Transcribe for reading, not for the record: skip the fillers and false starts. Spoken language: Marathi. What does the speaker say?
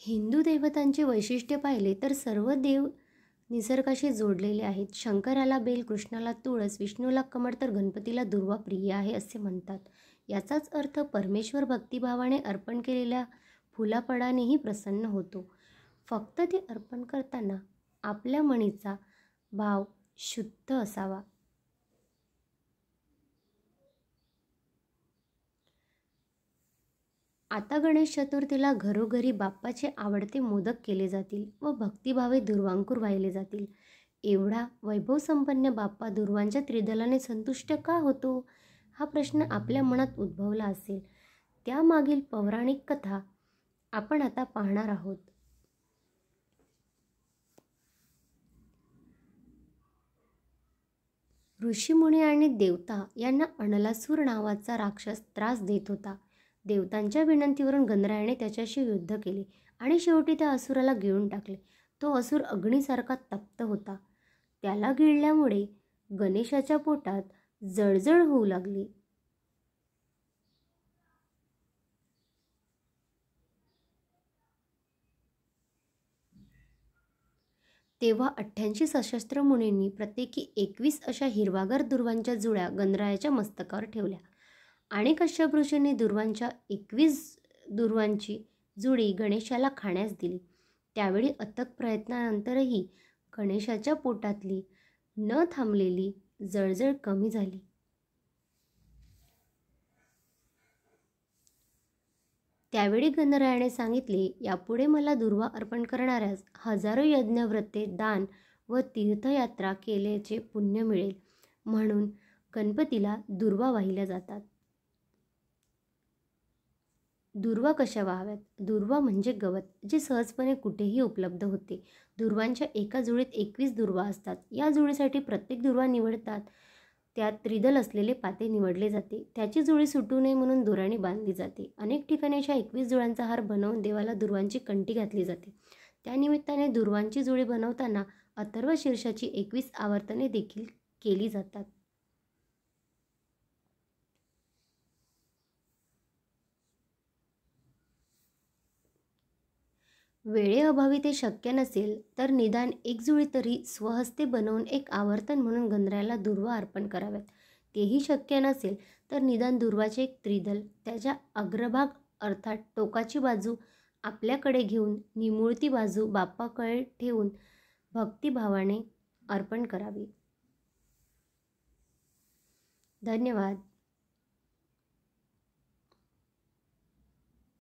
हिंदू देवतांचे वैशिष्ट्य पाहिले तर सर्व देव निसर्गाशी जोडलेले आहेत. शंकराला बेल, कृष्णाला तुळस, विष्णूला कमळ तर गणपतीला दुर्वा प्रिय आहे असे म्हणतात. याचाच अर्थ परमेश्वर भक्तिभावाने अर्पण केलेल्या फुलाफळानेही प्रसन्न होतो. फक्त ते अर्पण करताना आपल्या मनीचा भाव शुद्ध असावा. आता गणेश चतुर्थीला घरोघरी बाप्पाचे आवडते मोदक केले जातील व भक्तिभावे दुर्वांकुर वाहिले जातील. एवढा वैभवसंपन्न बाप्पा दुर्वांच्या त्रिदलाने संतुष्ट का होतो, हा प्रश्न आपल्या मनात उद्भवला असेल. त्यामागील पौराणिक कथा आपण आता पाहणार आहोत. ऋषीमुनी आणि देवता यांना अनलासूर नावाचा राक्षस त्रास देत होता. देवतांच्या विनंतीवरून गणरायाने त्याच्याशी युद्ध केले आणि शेवटी त्या असुराला गिळून टाकले. तो असुर अग्नीसारखा तप्त होता. त्याला गिळल्यामुळे गणेशाच्या पोटात जळजळ होऊ लागली. तेव्हा 88 सशस्त्र मुनींनी प्रत्येकी 21 अशा हिरवागार दुर्वांच्या जुळ्या गणरायाच्या मस्तकावर ठेवल्या आणि कश्यप ऋषींनी दुर्वांच्या 21 दुर्वांची जुळी गणेशाला खाण्यास दिली. त्यावेळी अथक प्रयत्नानंतरही गणेशाच्या पोटातली न थांबलेली जळजळ कमी झाली. त्यावेळी गणरायाने सांगितले, यापुढे मला दुर्वा अर्पण करणाऱ्यास हजारो यज्ञव्रते, दान व तीर्थयात्रा केल्याचे पुण्य मिळेल. म्हणून गणपतीला दुर्वा वाहिल्या जातात. दुर्वा कशा वाहाव्यात? दुर्वा म्हणजे गवत, जे सहजपणे कुठेही उपलब्ध होते. दुर्वांच्या एका जुळीत 21 दुर्वा असतात. या जुळीसाठी प्रत्येक दुर्वा निवडतात त्यात त्रिदल असलेले पाते निवडले जाते. त्याची जुळी सुटू नये म्हणून दोऱ्याने बांधली जाते. अनेक ठिकाणी अशा 21 जुळ्यांचा हार बनवून देवाला दुर्वांची कंठी घातली जाते. त्यानिमित्ताने दुर्वांची जुळी बनवताना अथर्व शीर्षाची 21 आवर्तने देखील केली जातात. वेळेअभावी ते शक्य नसेल तर निदान एक जुळी तरी स्वहस्ते बनवून एक आवर्तन म्हणून गणरायाला दुर्वा अर्पण कराव्यात. तेही शक्य नसेल तर निदान दुर्वाचे एक त्रिदल त्याच्या अग्रभाग अर्थात टोकाची बाजू आपल्याकडे घेऊन निमुळती बाजू बाप्पाकडे ठेवून भक्तिभावाने अर्पण करावी. धन्यवाद.